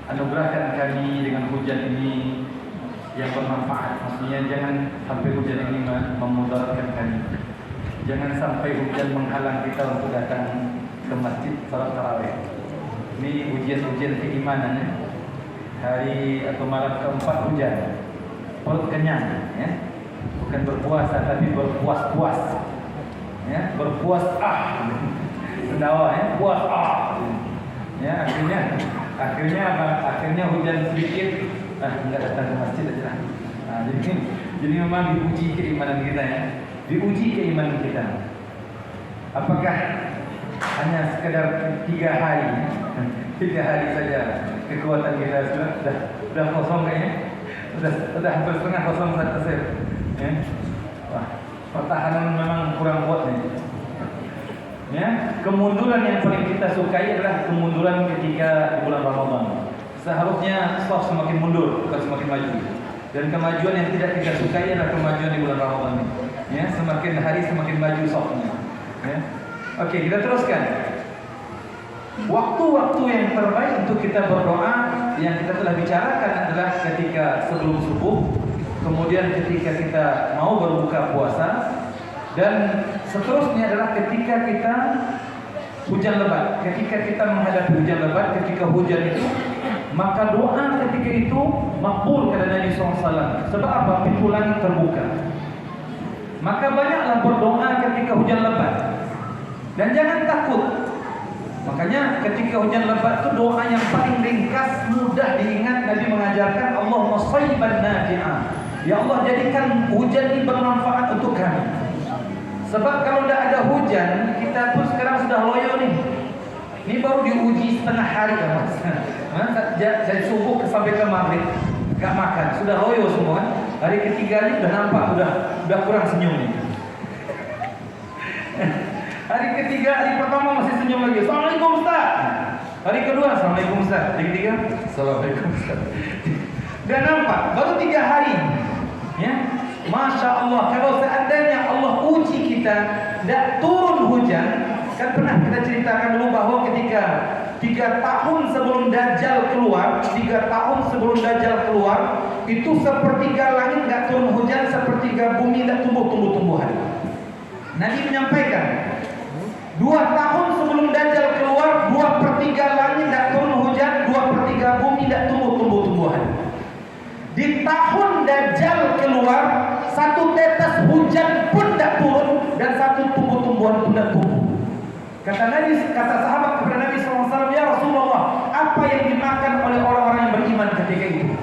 anugerahkan kami dengan hujan ini yang bermanfaat. Maksudnya jangan sampai hujan ini memudaratkan kami. Jangan sampai hujan menghalang kita untuk datang ke masjid salat tarawih. Ini ujian-ujian keimanan ya. Hari atau malam keempat hujan, perut kenyang ya. Bukan berpuasa tapi berpuas-puas ya, berpuas sendawa ya, puas ya, akhirnya hujan sedikit enggak datang ke masjid aja. Jadi memang diuji keimanan kita ya, diuji keimanan kita. Apakah hanya sekedar 3 hari 3 hari saja kekuatan kita sudah kosong kayaknya, sudah hampir setengah kosong saja ya. Wah, pertahanan memang kurang kuat nih ya. Kemunduran yang paling kita sukai adalah kemunduran ketika di bulan Ramadan. Seharusnya soft semakin mundur, bukan semakin maju. Dan kemajuan yang tidak kita sukai adalah kemajuan di bulan Ramadan ini ya. Semakin hari semakin maju softnya ya. Oke, kita teruskan. Waktu-waktu yang terbaik untuk kita berdoa yang kita telah bicarakan adalah ketika sebelum subuh, kemudian ketika kita mau berbuka puasa, dan seterusnya adalah ketika kita hujan lebat. Ketika kita menghadapi hujan lebat, ketika hujan itu, maka doa ketika itu makbul kata Nabi SAW. Sebab apa? Pintu langit terbuka. Maka banyaklah berdoa ketika hujan lebat. Dan jangan takut. Makanya ketika hujan lebat itu doa yang paling ringkas, mudah diingat. Nabi mengajarkan Allahumma shayban nafi'an. Ya Allah, jadikan hujan ini bermanfaat untuk kami. Sebab kalau tidak ada hujan, kita pun sekarang sudah loyo nih. Ini baru diuji setengah hari kan mas. Dari subuh sampai ke maghrib gak makan, sudah loyo semua. Hari ketiga ini udah nampak, udah kurang senyum nih. Hari ketiga, hari pertama masih senyum lagi. Assalamualaikum Ustaz. Hari kedua, Assalamualaikum Ustaz. Hari ketiga, Assalamualaikum Ustaz. Udah nampak, baru 3 hari. Ya, Masya Allah. Kalau seandainya Allah uji kita, tidak turun hujan. Kan pernah kita ceritakan dulu bahwa ketika 3 tahun sebelum Dajjal keluar, 3 tahun sebelum Dajjal keluar, itu sepertiga langit nggak turun hujan, sepertiga bumi nggak tumbuh-tumbuhan. Nabi menyampaikan, 2 tahun sebelum Dajjal keluar, 2/3 langit tidak turun hujan, 2/3 bumi tidak tumbuh-tumbuhan. Di tahun Dajjal keluar, 1 tetes hujan pun tidak turun dan 1 tumbuh-tumbuhan pun tidak tumbuh. Kata sahabat kepada Nabi SAW, ya Rasulullah, apa yang dimakan oleh orang-orang yang beriman ketika itu?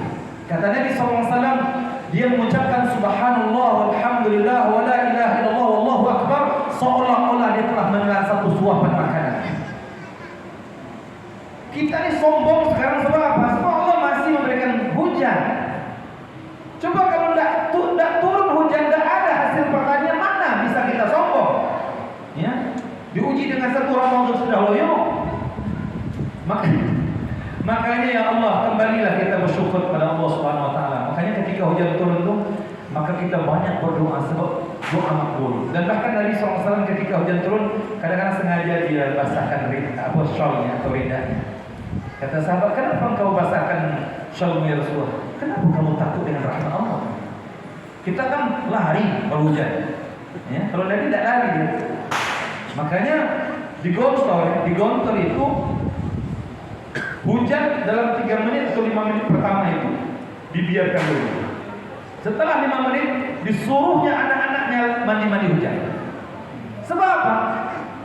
Kata Nabi SAW, dia mengucapkan subhanallah walhamdulillah wa la ilaha illallah wallahu akbar, seolah-olah dia telah menelan 1 suapan makanan. Kita ini sombong sekarang sebab apa? Sebab Allah masih memberikan hujan. Coba kalau tidak turun hujan, tidak ada hasil pertanian, mana bisa kita sombong? Ya, diuji dengan 1 Ramadan sudah loyo. Makanya ya Allah, kembalilah kita bersyukur kepada Allah Subhanahu wa taala. Makanya ketika hujan turun itu, maka kita banyak berdoa sebab doa makbul. Dan bahkan Nabi SAW ketika hujan turun, kadang-kadang sengaja dia basahkan shawlnya atau ridahnya. Kata sahabat, kenapa engkau basahkan shawlmu ya Rasulullah? Kenapa kamu takut dengan rahmat Allah? Kita kan lari kalau hujan. Ya, kalau Nabi tidak lari dia. Makanya di Gontor itu hujan dalam 3 menit atau 5 menit pertama itu dibiarkan dulu. Setelah 5 menit disuruhnya anak-anaknya mandi hujan. Sebab apa?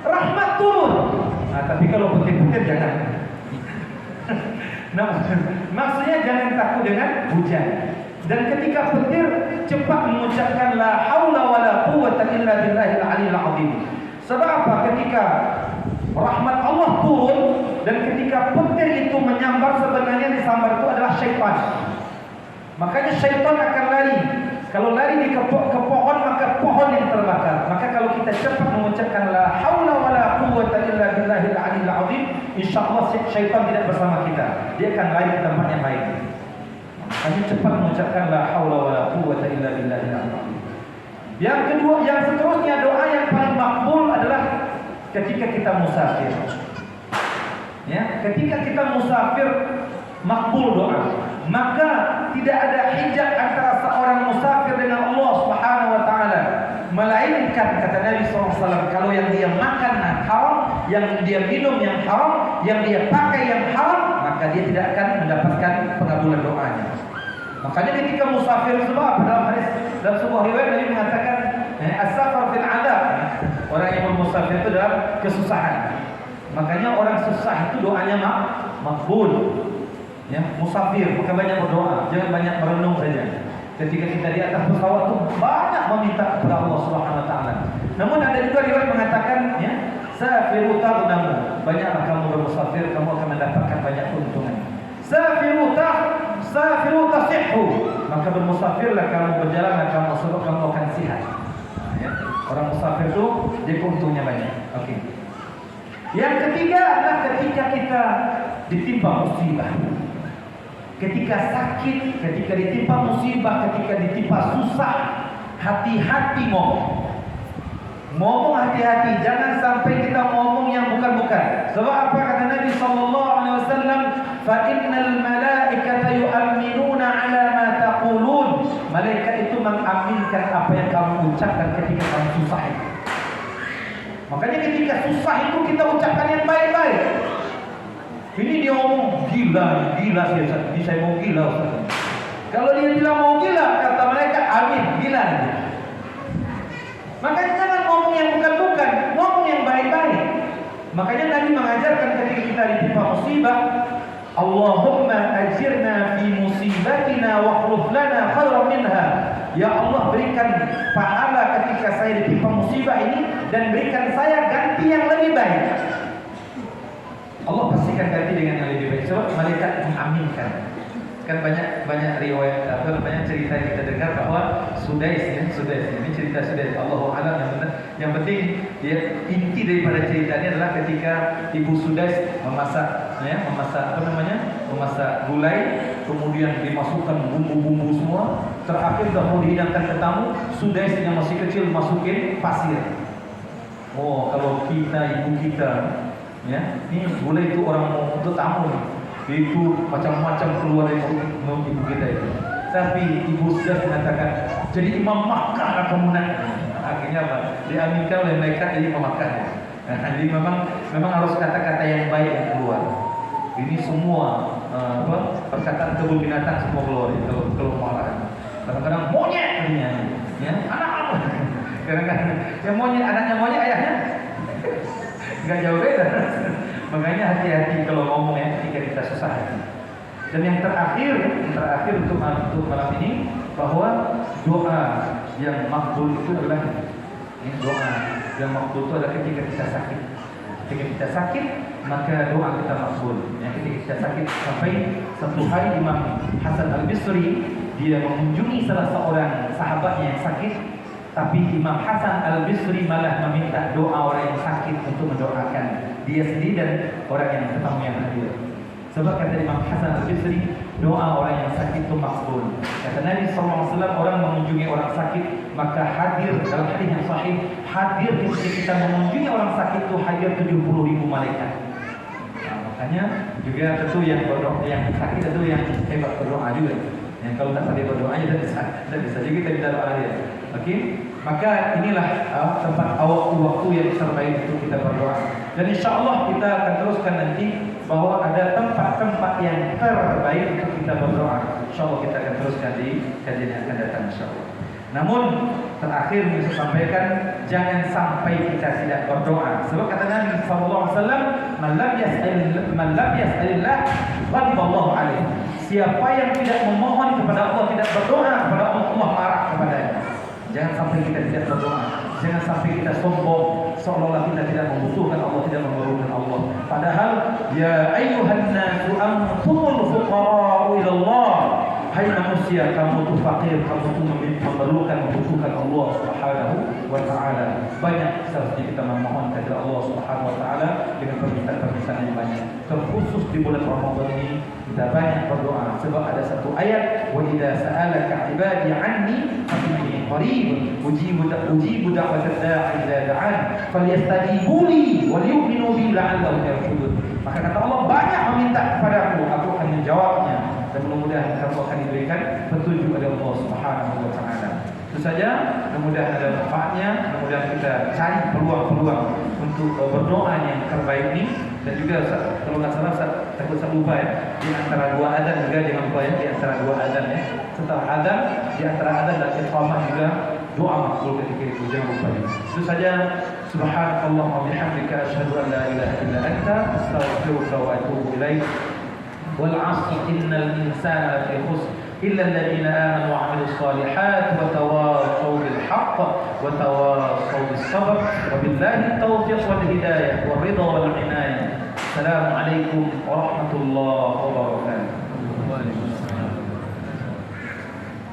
Rahmat turun. Nah, tapi kalau petir-petir jangan. Nah, maksudnya jangan takut dengan hujan. Dan ketika petir, cepat mengucapkan la haula wala quwwata illa billahil aliyil azim. Sebab apa? Ketika rahmat Allah turun dan ketika petir itu menyambar, sebenarnya disambar itu adalah syaitan. Makanya syaitan akan lari. Kalau lari ke pohon, maka pohon yang terbakar. Maka kalau kita cepat mengucapkan la haula wala quwwata illa billahil aliyil azim, insyaallah syaitan tidak bersama kita. Dia akan lari ke tempat yang lain. Makanya cepat mengucapkan la haula wala quwwata illa billahil azim. Yang kedua, yang seterusnya doa yang paling makbul adalah ketika kita musafir. Ya, ketika kita musafir makbul doa, maka tidak ada hijab antara seorang musafir dengan Allah Subhanahu wa taala. Melainkan kata Nabi SAW, kalau yang dia makan haram, yang dia minum yang haram, yang dia pakai yang haram, maka dia tidak akan mendapatkan pengabulan doanya. Makanya ketika musafir sebab dalam hadis, dalam sebuah riwayat Nabi mengatakan as-safar fil adab, orang yang bermusafir itu dalam kesusahan. Makanya orang susah itu doanya makbul. Ya, musafir maka banyak berdoa, jangan banyak merenung saja. Ketika kita di atas pesawat itu banyak meminta kepada Allah Subhanahu wa taala. Namun ada juga riwayat mengatakan ya, safiru tagnamu, banyaklah kamu bermusafir, kamu akan mendapatkan banyak keuntungan. Safiru tasihhu, maka bermusafirlah kamu, berjalanlah kamu sebab kamu akan sihat. Ya. Orang musafir itu dia untungnya banyak. Oke. Yang ketiga adalah ketika kita ditimpa musibah. Ketika sakit, ketika ditimpa musibah, ketika ditimpa susah, hati-hati ngomong. Ngomong hati-hati, jangan sampai kita ngomong yang bukan-bukan. Sebab apa kata Nabi sallallahu alaihi wasallam? Fa innal malaikata yu'minuna 'ala ma taqulun. Malaikat itu mengaminkan apa yang kamu ucapkan ketika kamu susah itu. Makanya ketika susah itu kita ucapkan yang baik-baik. Ini dia ngomong gila sih, saya mau gila Ustaz. Kalau dia bilang mau gila, kata malaikat amin, gila dia. Makanya jangan ngomong yang bukan-bukan, ngomong yang baik-baik. Makanya Nabi mengajarkan ketika kita ditimpa musibah, Allahumma ajirna fi musibatina wa akhlif lana khairan minha. Ya Allah, berikan pahala ketika saya ditimpa musibah ini dan berikan saya ganti yang lebih baik. Allah pastikan ganti dengan yang lebih baik. Sebab malaikat mengaminkan. Kan banyak riwayat atau banyak cerita yang kita dengar bahwa Sudais ini cerita Sudais, Allahu a'lam yang benar. Yang penting ya, inti daripada ceritanya adalah ketika Ibu Sudais memasak gulai, kemudian dimasukkan bumbu-bumbu semua, terakhir dah mau dihidangkan ke tamu, Sudais yang masih kecil masukin pasir. Oh, kalau ibu kita ya, ini gulai itu orang mau untuk tamu itu macam-macam keluar dari mulut ibu kita itu. Tapi ibu sudah mengatakan, jadi imam Makkah kamu nak. Akhirnya apa? Diaminkan oleh mereka jadi imam Makkah. Jadi memang harus kata-kata yang baik yang keluar. Ini semua perkataan kebun binatang semua keluar kalau marah. Kadang-kadang monyet ya, anak apa? Kadang-kadang yang monyet, anaknya monyet, ayahnya nggak jauh beda. Makanya hati-hati kalau ngomong ya ketika kita susah hati. Dan yang terakhir untuk malam ini, bahwa doa yang makbul itu adalah doa yang makbul itu adalah ketika kita sakit. Ketika kita sakit maka doa kita makbul. Ya, ketika kita sakit, sampai satu hari Imam Hasan Al-Bisri dia mengunjungi salah seorang sahabatnya yang sakit. Tapi Imam Hasan Al-Bisri malah meminta doa orang yang sakit untuk mendoakan dia sendiri dan orang yang tetamu yang hadir. Sebab kata Imam Hasan Al-Bisri, doa orang yang sakit itu makbul. Kata Nabi SAW, orang mengunjungi orang sakit maka hadir, dalam hadis yang sahih, hadir ketika kita mengunjungi orang sakit itu hadir 70.000 malaikat. Nah, makanya juga tentu yang berdoa, yang sakit itu yang hebat berdoa juga. Yang kalau tak pandai berdoa ya tidak bisa juga kita minta doa dia. Okey, maka inilah tempat waktu yang terbaik untuk kita berdoa. Dan insya-Allah kita akan teruskan nanti bahwa ada tempat-tempat yang terbaik untuk kita berdoa. Insya-Allah kita akan teruskan di kajian yang akan datang insya-Allah. Namun terakhir saya sampaikan, jangan sampai kita tidak berdoa. Sebab kata Nabi sallallahu alaihi wasallam, man lam yas'alillah ghadiballahu alaihi. Siapa yang tidak memohon kepada Allah, tidak berdoa kepada Allah, Allah marah kepadanya. Jangan sampai kita tidak berdoa. Jangan sampai kita sombong seolah-olah kita tidak membutuhkan Allah, tidak memerlukan Allah. Padahal ya ayyuhan nasu antumul fuqara'u ila Allah. Hai manusia, kamu itu fakir, kamu itu memerlukan, membutuhkan Allah Subhanahu wa taala. Banyak seharusnya kita memohon kepada Allah Subhanahu wa taala dengan permintaan-permintaan yang banyak. Terkhusus di bulan Ramadan ini kita banyak berdoa. Sebab ada satu ayat, wa idza sa'alaka 'ibadi 'anni fa inni qarib ujibu da'watad da'i idza da'an falyastajibu li wal yu'minu bi la'allahum yarshudun. Maka kata Allah, banyak meminta kepadaku, aku akan menjawabnya, dan mudah-mudahan kamu akan diberikan petunjuk oleh Allah Subhanahu wa taala. Itu saja, mudah-mudahan ada manfaatnya, mudah-mudahan kita cari peluang-peluang untuk berdoa yang terbaik ini. Dan juga kalau nggak salah takut saya lupa ya, di antara dua adzan juga jangan lupa ya, di antara dua adzan ya, setelah adzan, di antara adzan dan iqamah juga doa makbul ketika itu, jangan lupa ya. Itu saja. Subhanakallah wa bihamdika asyhadu an la ilaha illa anta astaghfiruka wa atubu ilaik. Wal 'asri innal insana lafi khusr illa alladhina amanu wa 'amilus solihat wa tawassaw bil haqq wa tawassaw bis sabr wa billahi taufiq wal hidayah wal ridha wal inayah. Assalamualaikum warahmatullahi wabarakatuh.